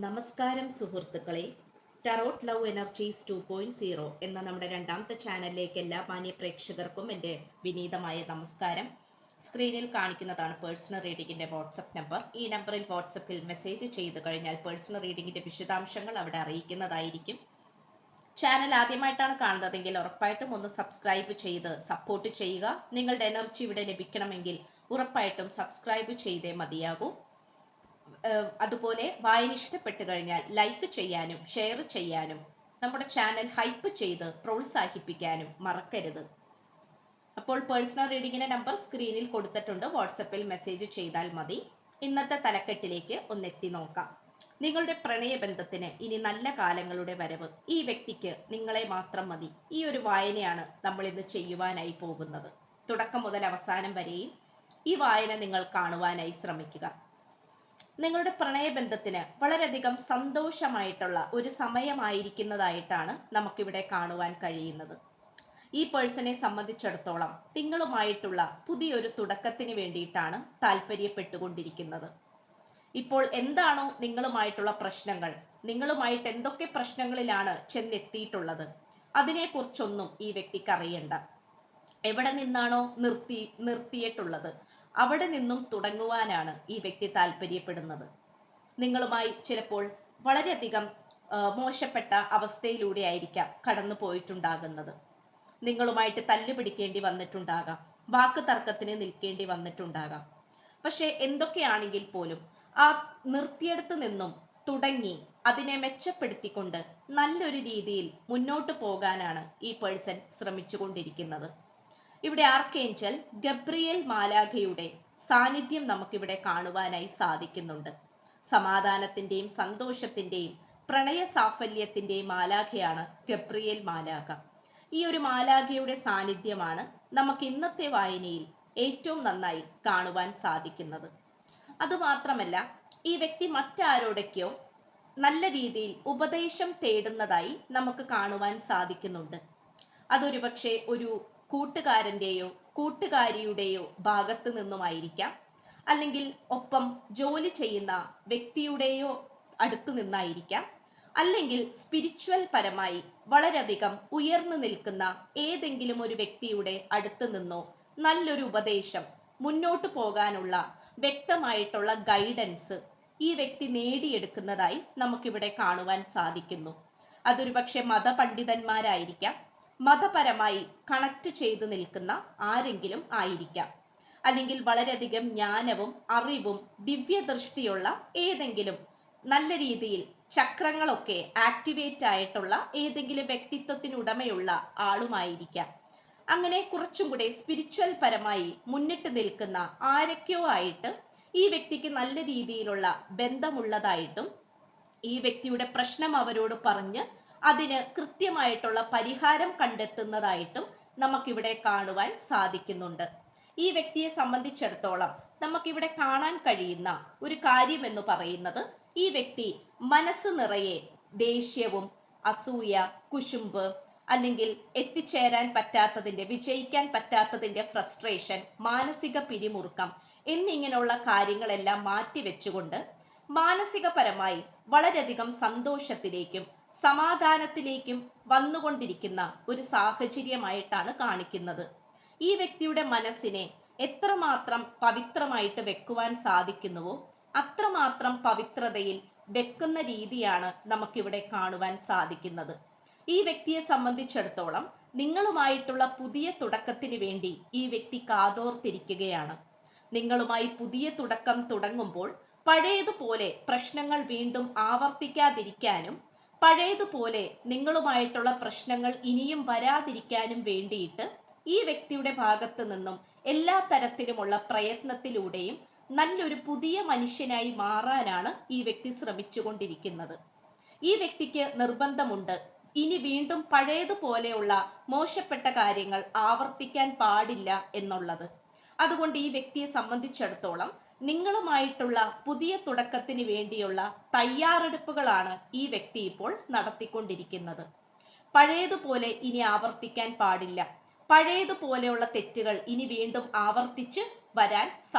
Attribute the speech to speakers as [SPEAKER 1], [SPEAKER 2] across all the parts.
[SPEAKER 1] നമസ്കാരം സുഹൃത്തുക്കളെ. Tarot love energies 2.0 എന്ന നമ്മുടെ രണ്ടാമത്തെ ചാനലിലേക്ക് എല്ലാ മാന്യ പ്രേക്ഷകർക്കും എൻ്റെ വിനീതമായ നമസ്കാരം. സ്ക്രീനിൽ കാണിക്കുന്നതാണ് പേഴ്സണൽ റീഡിങ്ങിൻ്റെ വാട്സപ്പ് നമ്പർ. ഈ നമ്പറിൽ വാട്സപ്പിൽ മെസ്സേജ് ചെയ്ത് കഴിഞ്ഞാൽ പേഴ്സണൽ റീഡിങ്ങിൻ്റെ വിശദാംശങ്ങൾ അവിടെ അറിയിക്കുന്നതായിരിക്കും. ചാനൽ ആദ്യമായിട്ടാണ് കാണുന്നതെങ്കിൽ ഉറപ്പായിട്ടും ഒന്ന് സബ്സ്ക്രൈബ് ചെയ്ത് സപ്പോർട്ട് ചെയ്യുക. നിങ്ങളുടെ എനർജി ഇവിടെ ലഭിക്കണമെങ്കിൽ ഉറപ്പായിട്ടും സബ്സ്ക്രൈബ് ചെയ്തേ മതിയാകൂ. അതുപോലെ വായന ഇഷ്ടപ്പെട്ടു കഴിഞ്ഞാൽ ലൈക്ക് ചെയ്യാനും ഷെയർ ചെയ്യാനും നമ്മുടെ ചാനൽ ഹൈപ്പ് ചെയ്ത് പ്രോത്സാഹിപ്പിക്കാനും മറക്കരുത്. അപ്പോൾ പേഴ്സണൽ റീഡിങ്ങിന്റെ നമ്പർ സ്ക്രീനിൽ കൊടുത്തിട്ടുണ്ട്. വാട്സപ്പിൽ മെസ്സേജ് ചെയ്താൽ മതി. ഇന്നത്തെ തലക്കെട്ടിലേക്ക് ഒന്നെത്തി നോക്കാം. നിങ്ങളുടെ പ്രണയബന്ധത്തിന് ഇനി നല്ല കാലങ്ങളുടെ വരവ്. ഈ വ്യക്തിക്ക് നിങ്ങളെ മാത്രം മതി. ഈ ഒരു വായനയാണ് നമ്മൾ ഇന്ന് ചെയ്യുവാനായി പോകുന്നത്. തുടക്കം മുതൽ അവസാനം വരെയും ഈ വായന നിങ്ങൾ കാണുവാനായി ശ്രമിക്കുക. നിങ്ങളുടെ പ്രണയബന്ധത്തിന് വളരെയധികം സന്തോഷമായിട്ടുള്ള ഒരു സമയമായിരിക്കുന്നതായിട്ടാണ് നമുക്കിവിടെ കാണുവാൻ കഴിയുന്നത്. ഈ പേഴ്സണെ സംബന്ധിച്ചിടത്തോളം നിങ്ങളുമായിട്ടുള്ള പുതിയൊരു തുടക്കത്തിന് വേണ്ടിയിട്ടാണ് താല്പര്യപ്പെട്ടുകൊണ്ടിരിക്കുന്നത്. ഇപ്പോൾ എന്താണോ നിങ്ങളുമായിട്ടുള്ള പ്രശ്നങ്ങൾ, നിങ്ങളുമായിട്ട് എന്തൊക്കെ പ്രശ്നങ്ങളിലാണ് ചെന്നെത്തിയിട്ടുള്ളത്, അതിനെക്കുറിച്ചൊന്നും ഈ വ്യക്തിക്ക് അറിയണ്ട. എവിടെ നിന്നാണോ നിർത്തിയിട്ടുള്ളത് അവിടെ നിന്നും തുടങ്ങുവാനാണ് ഈ വ്യക്തി താല്പര്യപ്പെടുന്നത്. നിങ്ങളുമായി ചിലപ്പോൾ വളരെയധികം മോശപ്പെട്ട അവസ്ഥയിലൂടെ ആയിരിക്കാം കടന്നു പോയിട്ടുണ്ടാകുന്നത്. നിങ്ങളുമായിട്ട് തല്ലുപിടിക്കേണ്ടി വന്നിട്ടുണ്ടാകാം, വാക്ക് തർക്കത്തിന് നിൽക്കേണ്ടി വന്നിട്ടുണ്ടാകാം. പക്ഷെ എന്തൊക്കെയാണെങ്കിൽ പോലും ആ നിർത്തിയെടുത്ത് നിന്നും തുടങ്ങി അതിനെ മെച്ചപ്പെടുത്തിക്കൊണ്ട് നല്ലൊരു രീതിയിൽ മുന്നോട്ട് പോകാനാണ് ഈ പേഴ്സൺ ശ്രമിച്ചുകൊണ്ടിരിക്കുന്നത്. ഇവിടെ ആർക്കേഞ്ചൽ ഗബ്രിയേൽ മാലാഖയുടെ സാന്നിധ്യം നമുക്കിവിടെ കാണുവാനായി സാധിക്കുന്നുണ്ട്. സമാധാനത്തിന്റെയും സന്തോഷത്തിന്റെയും പ്രണയ സാഫല്യത്തിന്റെയും മാലാഖയാണ് ഗബ്രിയേൽ മാലാഖ. ഈ ഒരു മാലാഖയുടെ സാന്നിധ്യമാണ് നമുക്ക് ഇന്നത്തെ വായനയിൽ ഏറ്റവും നന്നായി കാണുവാൻ സാധിക്കുന്നത്. അതുമാത്രമല്ല, ഈ വ്യക്തി മറ്റാരോടൊക്കെയോ നല്ല രീതിയിൽ ഉപദേശം തേടുന്നതായി നമുക്ക് കാണുവാൻ സാധിക്കുന്നുണ്ട്. അതൊരു പക്ഷേ ഒരു കൂട്ടുകാരൻ്റെയോ കൂട്ടുകാരിയുടെയോ ഭാഗത്തു നിന്നുമായിരിക്കാം, അല്ലെങ്കിൽ ഒപ്പം ജോലി ചെയ്യുന്ന വ്യക്തിയുടെയോ അടുത്തു നിന്നായിരിക്കാം, അല്ലെങ്കിൽ സ്പിരിച്വൽ പരമായി വളരെയധികം ഉയർന്നു നിൽക്കുന്ന ഏതെങ്കിലും ഒരു വ്യക്തിയുടെ അടുത്തു നിന്നോ നല്ലൊരു ഉപദേശം, മുന്നോട്ട് പോകാനുള്ള വ്യക്തമായിട്ടുള്ള ഗൈഡൻസ് ഈ വ്യക്തി നേടിയെടുക്കുന്നതായി നമുക്കിവിടെ കാണുവാൻ സാധിക്കുന്നു. അതൊരു പക്ഷെ മതപണ്ഡിതന്മാരായിരിക്കാം, മതപരമായി കണക്ട് ചെയ്തു നിൽക്കുന്ന ആരെങ്കിലും ആയിരിക്കാം, അല്ലെങ്കിൽ വളരെയധികം ജ്ഞാനവും അറിവും ദിവ്യദൃഷ്ടിയുള്ള ഏതെങ്കിലും നല്ല രീതിയിൽ ചക്രങ്ങളൊക്കെ ആക്ടിവേറ്റ് ആയിട്ടുള്ള ഏതെങ്കിലും വ്യക്തിത്വത്തിനുടമയുള്ള ആളുമായിരിക്കാം. അങ്ങനെ കുറച്ചും കൂടെ സ്പിരിച്വൽ പരമായി മുന്നിട്ട് നിൽക്കുന്ന ആരൊക്കെയോ ആയിട്ട് ഈ വ്യക്തിക്ക് നല്ല രീതിയിലുള്ള ബന്ധമുള്ളതായിട്ടും ഈ വ്യക്തിയുടെ പ്രശ്നം അവരോട് പറഞ്ഞ് അതിന് കൃത്യമായിട്ടുള്ള പരിഹാരം കണ്ടെത്തുന്നതായിട്ടും നമുക്കിവിടെ കാണുവാൻ സാധിക്കുന്നുണ്ട്. ഈ വ്യക്തിയെ സംബന്ധിച്ചിടത്തോളം നമുക്കിവിടെ കാണാൻ കഴിയുന്ന ഒരു കാര്യം എന്ന് പറയുന്നത്, ഈ വ്യക്തി മനസ്സ് നിറയെ ദേഷ്യവും അസൂയ, കുശുമ്പ്, അല്ലെങ്കിൽ എത്തിച്ചേരാൻ പറ്റാത്തതിന്റെ, വിജയിക്കാൻ പറ്റാത്തതിന്റെ ഫ്രസ്ട്രേഷൻ, മാനസിക പിരിമുറുക്കം എന്നിങ്ങനെയുള്ള കാര്യങ്ങളെല്ലാം മാറ്റിവെച്ചുകൊണ്ട് മാനസികപരമായി വളരെയധികം സന്തോഷത്തിലേക്കും സമാധാനത്തിലേക്കും വന്നുകൊണ്ടിരിക്കുന്ന ഒരു സാഹചര്യമായിട്ടാണ് കാണിക്കുന്നത്. ഈ വ്യക്തിയുടെ മനസ്സിനെ എത്രമാത്രം പവിത്രമായിട്ട് വെക്കുവാൻ സാധിക്കുന്നുവോ അത്രമാത്രം പവിത്രതയിൽ വെക്കുന്ന രീതിയാണ് നമുക്കിവിടെ കാണുവാൻ സാധിക്കുന്നത്. ഈ വ്യക്തിയെ സംബന്ധിച്ചിടത്തോളം നിങ്ങളുമായിട്ടുള്ള പുതിയ തുടക്കത്തിന് വേണ്ടി ഈ വ്യക്തി കാതോർത്തിരിക്കുകയാണ്. നിങ്ങളുമായി പുതിയ തുടക്കം തുടങ്ങുമ്പോൾ പഴയതുപോലെ പ്രശ്നങ്ങൾ വീണ്ടും ആവർത്തിക്കാതിരിക്കാനും പഴയതുപോലെ നിങ്ങളുമായിട്ടുള്ള പ്രശ്നങ്ങൾ ഇനിയും വരാതിരിക്കാനും വേണ്ടിയിട്ട് ഈ വ്യക്തിയുടെ ഭാഗത്ത് നിന്നും എല്ലാ തരത്തിലുമുള്ള പ്രയത്നത്തിലൂടെയും നല്ലൊരു പുതിയ മനുഷ്യനായി മാറാനാണ് ഈ വ്യക്തി ശ്രമിച്ചുകൊണ്ടിരിക്കുന്നത്. ഈ വ്യക്തിക്ക് നിർബന്ധമുണ്ട്, ഇനി വീണ്ടും പഴയതുപോലെയുള്ള മോശപ്പെട്ട കാര്യങ്ങൾ ആവർത്തിക്കാൻ പാടില്ല എന്നുള്ളത്. അതുകൊണ്ട് ഈ വ്യക്തിയെ സംബന്ധിച്ചിടത്തോളം നിങ്ങളുമായിട്ടുള്ള പുതിയ തുടക്കത്തിന് വേണ്ടിയുള്ള തയ്യാറെടുപ്പുകളാണ് ഈ വ്യക്തി ഇപ്പോൾ നടത്തിക്കൊണ്ടിരിക്കുന്നത്. പഴയതുപോലെ ഇനി ആവർത്തിക്കാൻ പാടില്ല, പഴയതുപോലെയുള്ള തെറ്റുകൾ ഇനി വീണ്ടും ആവർത്തിച്ച് വരാൻ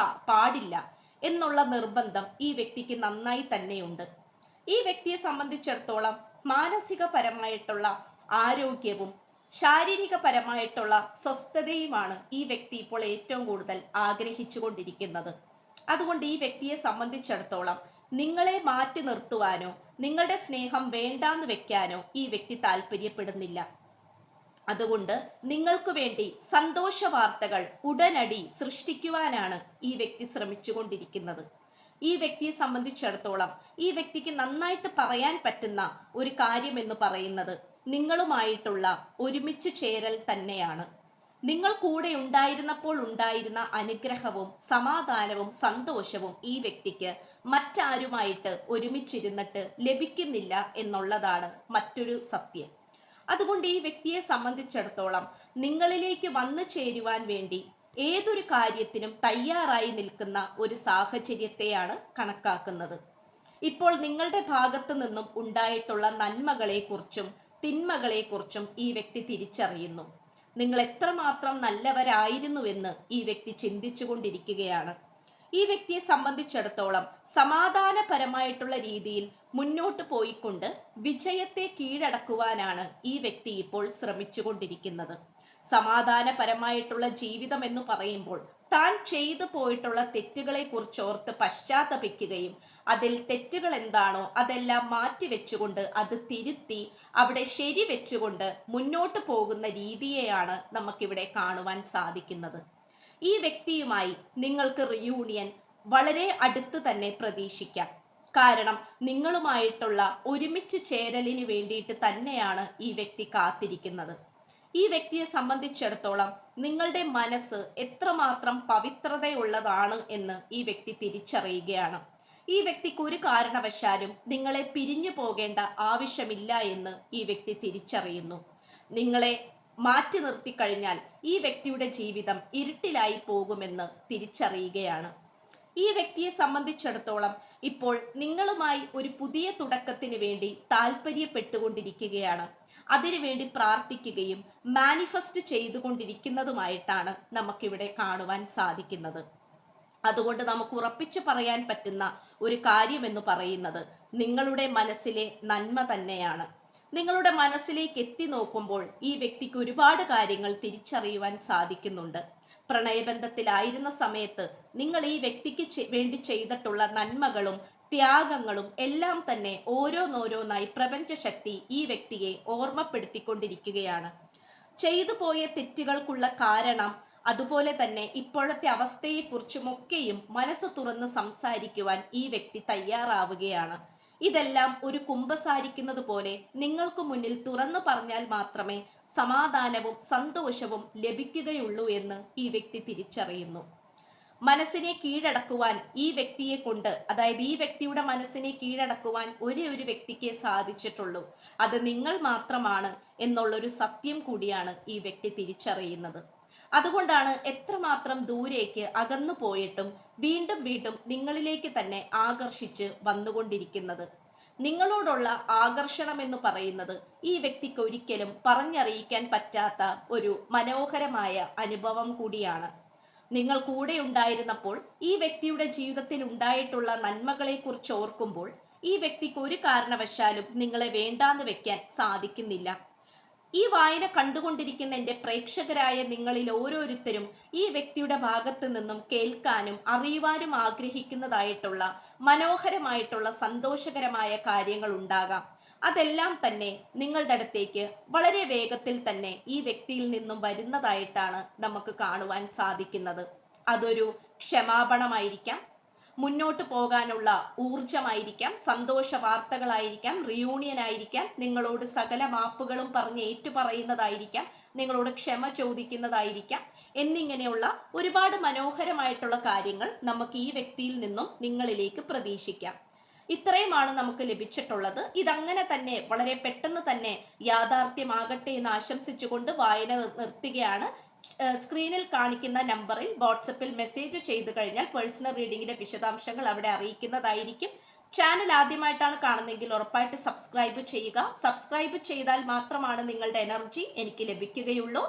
[SPEAKER 1] പാടില്ല എന്നുള്ള നിർബന്ധം ഈ വ്യക്തിക്ക് നന്നായി തന്നെയുണ്ട്. ഈ വ്യക്തിയെ സംബന്ധിച്ചിടത്തോളം മാനസികപരമായിട്ടുള്ള ആരോഗ്യവും ശാരീരികപരമായിട്ടുള്ള സ്വസ്ഥതയുമാണ് ഈ വ്യക്തി ഇപ്പോൾ ഏറ്റവും കൂടുതൽ ആഗ്രഹിച്ചു കൊണ്ടിരിക്കുന്നത്. അതുകൊണ്ട് ഈ വ്യക്തിയെ സംബന്ധിച്ചിടത്തോളം നിങ്ങളെ മാറ്റി നിർത്തുവാനോ നിങ്ങളുടെ സ്നേഹം വേണ്ടാന്ന് വെക്കാനോ ഈ വ്യക്തി താല്പര്യപ്പെടുന്നില്ല. അതുകൊണ്ട് നിങ്ങൾക്ക് വേണ്ടി സന്തോഷ വാർത്തകൾ ഉടനടി സൃഷ്ടിക്കുവാനാണ് ഈ വ്യക്തി ശ്രമിച്ചുകൊണ്ടിരിക്കുന്നത്. ഈ വ്യക്തിയെ സംബന്ധിച്ചിടത്തോളം ഈ വ്യക്തിക്ക് നന്നായിട്ട് പറയാൻ പറ്റുന്ന ഒരു കാര്യം എന്ന് പറയുന്നത് നിങ്ങളുമായിട്ടുള്ള ഒരുമിച്ച് ചേരൽ തന്നെയാണ്. നിങ്ങൾ കൂടെ ഉണ്ടായിരുന്നപ്പോൾ ഉണ്ടായിരുന്ന അനുഗ്രഹവും സമാധാനവും സന്തോഷവും ഈ വ്യക്തിക്ക് മറ്റാരുമായിട്ട് ഒരുമിച്ചിരുന്നിട്ട് ലഭിക്കുന്നില്ല എന്നുള്ളതാണ് മറ്റൊരു സത്യം. അതുകൊണ്ട് ഈ വ്യക്തിയെ സംബന്ധിച്ചിടത്തോളം നിങ്ങളിലേക്ക് വന്നു ചേരുവാൻ വേണ്ടി ഏതൊരു കാര്യത്തിനും തയ്യാറായി നിൽക്കുന്ന ഒരു സാഹചര്യത്തെയാണ് കണക്കാക്കുന്നത്. ഇപ്പോൾ നിങ്ങളുടെ ഭാഗത്തു നിന്നും ഉണ്ടായിട്ടുള്ള നന്മകളെക്കുറിച്ചും തിന്മകളെക്കുറിച്ചും ഈ വ്യക്തി തിരിച്ചറിയുന്നു. നിങ്ങൾ എത്രമാത്രം നല്ലവരായിരുന്നുവെന്ന് ഈ വ്യക്തി ചിന്തിച്ചു കൊണ്ടിരിക്കുകയാണ്. ഈ വ്യക്തിയെ സംബന്ധിച്ചിടത്തോളം സമാധാനപരമായിട്ടുള്ള രീതിയിൽ മുന്നോട്ട് പോയിക്കൊണ്ട് വിജയത്തെ കീഴടക്കുവാനാണ് ഈ വ്യക്തി ഇപ്പോൾ ശ്രമിച്ചുകൊണ്ടിരിക്കുന്നത്. സമാധാനപരമായിട്ടുള്ള ജീവിതം എന്ന് പറയുമ്പോൾ താൻ ചെയ്തു പോയിട്ടുള്ള തെറ്റുകളെ കുറിച്ച് ഓർത്ത് പശ്ചാത്തപിക്കുകയും അതിൽ തെറ്റുകൾ എന്താണോ അതെല്ലാം മാറ്റി വെച്ചുകൊണ്ട് അത് തിരുത്തി അവിടെ ശരി വെച്ചുകൊണ്ട് മുന്നോട്ട് പോകുന്ന രീതിയെയാണ് നമുക്കിവിടെ കാണുവാൻ സാധിക്കുന്നത്. ഈ വ്യക്തിയുമായി നിങ്ങൾക്ക് റിയൂണിയൻ വളരെ അടുത്ത് തന്നെ പ്രതീക്ഷിക്കാം. കാരണം നിങ്ങളുമായിട്ടുള്ള ഒരുമിച്ച് ചേരലിന് വേണ്ടിയിട്ട് തന്നെയാണ് ഈ വ്യക്തി കാത്തിരിക്കുന്നത്. ഈ വ്യക്തിയെ സംബന്ധിച്ചിടത്തോളം നിങ്ങളുടെ മനസ്സ് എത്രമാത്രം പവിത്രതയുള്ളതാണ് എന്ന് ഈ വ്യക്തി തിരിച്ചറിയുകയാണ്. ഈ വ്യക്തിക്ക് ഒരു കാരണവശാലും നിങ്ങളെ പിരിഞ്ഞു പോകേണ്ട ആവശ്യമില്ല എന്ന് ഈ വ്യക്തി തിരിച്ചറിയുന്നു. നിങ്ങളെ മാറ്റി നിർത്തിക്കഴിഞ്ഞാൽ ഈ വ്യക്തിയുടെ ജീവിതം ഇരുട്ടിലായി പോകുമെന്ന് തിരിച്ചറിയുകയാണ്. ഈ വ്യക്തിയെ സംബന്ധിച്ചിടത്തോളം ഇപ്പോൾ നിങ്ങളുമായി ഒരു പുതിയ തുടക്കത്തിന് വേണ്ടി താല്പര്യപ്പെട്ടുകൊണ്ടിരിക്കുകയാണ്. അതിനുവേണ്ടി പ്രാർത്ഥിക്കുകയും മാനിഫെസ്റ്റ് ചെയ്തുകൊണ്ടിരിക്കുന്നതുമായിട്ടാണ് നമുക്കിവിടെ കാണുവാൻ സാധിക്കുന്നത്. അതുകൊണ്ട് നമുക്ക് ഉറപ്പിച്ചു പറയാൻ പറ്റുന്ന ഒരു കാര്യമെന്ന് പറയുന്നത് നിങ്ങളുടെ മനസ്സിലെ നന്മ തന്നെയാണ്. നിങ്ങളുടെ മനസ്സിലേക്ക് എത്തി നോക്കുമ്പോൾ ഈ വ്യക്തിക്ക് ഒരുപാട് കാര്യങ്ങൾ തിരിച്ചറിയുവാൻ സാധിക്കുന്നുണ്ട്. പ്രണയബന്ധത്തിലായിരുന്ന സമയത്ത് നിങ്ങൾ ഈ വ്യക്തിക്ക് വേണ്ടി ചെയ്തിട്ടുള്ള നന്മകളും ത്യാഗങ്ങളും എല്ലാം തന്നെ ഓരോന്നോരോന്നായി പ്രപഞ്ചശക്തി ഈ വ്യക്തിയെ ഓർമ്മപ്പെടുത്തിക്കൊണ്ടിരിക്കുകയാണ്. ചെയ്തു പോയ തെറ്റുകൾക്കുള്ള കാരണം അതുപോലെ തന്നെ ഇപ്പോഴത്തെ അവസ്ഥയെക്കുറിച്ചുമൊക്കെയും മനസ്സ് തുറന്ന് സംസാരിക്കുവാൻ ഈ വ്യക്തി തയ്യാറാവുകയാണ്. ഇതെല്ലാം ഒരു കുമ്പസാരിക്കുന്നത് പോലെ നിങ്ങൾക്ക് മുന്നിൽ തുറന്നു പറഞ്ഞാൽ മാത്രമേ സമാധാനവും സന്തോഷവും ലഭിക്കുകയുള്ളൂ എന്ന് ഈ വ്യക്തി തിരിച്ചറിയുന്നു. മനസ്സിനെ കീഴടക്കുവാൻ ഈ വ്യക്തിയെ കൊണ്ട്, അതായത് ഈ വ്യക്തിയുടെ മനസ്സിനെ കീഴടക്കുവാൻ ഒരേ ഒരു വ്യക്തിക്ക് സാധിച്ചിട്ടുള്ളൂ. അത് നിങ്ങൾ മാത്രമാണ് എന്നുള്ളൊരു സത്യം കൂടിയാണ് ഈ വ്യക്തി തിരിച്ചറിയുന്നത്. അതുകൊണ്ടാണ് എത്രമാത്രം ദൂരേക്ക് അകന്നു പോയിട്ടും വീണ്ടും വീണ്ടും നിങ്ങളിലേക്ക് തന്നെ ആകർഷിച്ച് വന്നുകൊണ്ടിരിക്കുന്നത്. നിങ്ങളോടുള്ള ആകർഷണം എന്ന് പറയുന്നത് ഈ വ്യക്തിക്ക് ഒരിക്കലും പറഞ്ഞറിയിക്കാൻ പറ്റാത്ത ഒരു മനോഹരമായ അനുഭവം കൂടിയാണ്. നിങ്ങൾ കൂടെ ഉണ്ടായിരുന്നപ്പോൾ ഈ വ്യക്തിയുടെ ജീവിതത്തിൽ ഉണ്ടായിട്ടുള്ള നന്മകളെ കുറിച്ച് ഓർക്കുമ്പോൾ ഈ വ്യക്തിക്ക് ഒരു കാരണവശാലും നിങ്ങളെ വേണ്ടാന്ന് വെക്കാൻ സാധിക്കുന്നില്ല. ഈ വായന കണ്ടുകൊണ്ടിരിക്കുന്ന എൻ്റെ പ്രേക്ഷകരായ നിങ്ങളിൽ ഓരോരുത്തരും ഈ വ്യക്തിയുടെ ഭാഗത്ത് നിന്നും കേൾക്കാനും അറിയുവാനും ആഗ്രഹിക്കുന്നതായിട്ടുള്ള മനോഹരമായിട്ടുള്ള സന്തോഷകരമായ കാര്യങ്ങൾ ഉണ്ടാകാം. അതെല്ലാം തന്നെ നിങ്ങളുടെ അടുത്തേക്ക് വളരെ വേഗത്തിൽ തന്നെ ഈ വ്യക്തിയിൽ നിന്നും വരുന്നതായിട്ടാണ് നമുക്ക് കാണുവാൻ സാധിക്കുന്നത്. അതൊരു ക്ഷമാപണമായിരിക്കാം, മുന്നോട്ട് പോകാനുള്ള ഊർജമായിരിക്കാം, സന്തോഷ വാർത്തകളായിരിക്കാം, റിയൂണിയൻ ആയിരിക്കാം, നിങ്ങളോട് സകല മാപ്പുകളും പറഞ്ഞ് ഏറ്റുപറയുന്നതായിരിക്കാം, നിങ്ങളോട് ക്ഷമ ചോദിക്കുന്നതായിരിക്കാം എന്നിങ്ങനെയുള്ള ഒരുപാട് മനോഹരമായിട്ടുള്ള കാര്യങ്ങൾ നമുക്ക് ഈ വ്യക്തിയിൽ നിന്നും നിങ്ങളിലേക്ക് പ്രതീക്ഷിക്കാം. ഇത്രയുമാണ് നമുക്ക് ലഭിച്ചിട്ടുള്ളത്. ഇതങ്ങനെ തന്നെ വളരെ പെട്ടെന്ന് തന്നെ യാഥാർത്ഥ്യമാകട്ടെ എന്ന് ആശംസിച്ചുകൊണ്ട് വായന നിർത്തുകയാണ്. സ്ക്രീനിൽ കാണിക്കുന്ന നമ്പറിൽ വാട്സപ്പിൽ മെസ്സേജ് ചെയ്തു കഴിഞ്ഞാൽ പേഴ്സണൽ റീഡിങ്ങിന്റെ വിശദാംശങ്ങൾ അവിടെ അറിയിക്കുന്നതായിരിക്കും. ചാനൽ ആദ്യമായിട്ടാണ് കാണുന്നതെങ്കിൽ ഉറപ്പായിട്ട് സബ്സ്ക്രൈബ് ചെയ്യുക. സബ്സ്ക്രൈബ് ചെയ്താൽ മാത്രമാണ് നിങ്ങളുടെ എനർജി എനിക്ക് ലഭിക്കുകയുള്ളൂ,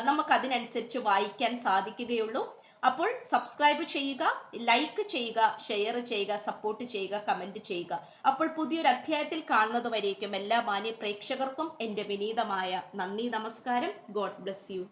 [SPEAKER 1] നമുക്കതിനനുസരിച്ച് വായിക്കാൻ സാധിക്കുകയുള്ളൂ. അപ്പോൾ സബ്സ്ക്രൈബ് ചെയ്യുക, ലൈക്ക് ചെയ്യുക, ഷെയർ ചെയ്യുക, സപ്പോർട്ട് ചെയ്യുക, കമന്റ് ചെയ്യുക. അപ്പോൾ പുതിയൊരു അധ്യായത്തിൽ കാണുന്നത് വരേക്കും എല്ലാ മാന്യ പ്രേക്ഷകർക്കും എൻ്റെ വിനീതമായ നന്ദി, നമസ്കാരം. God bless you.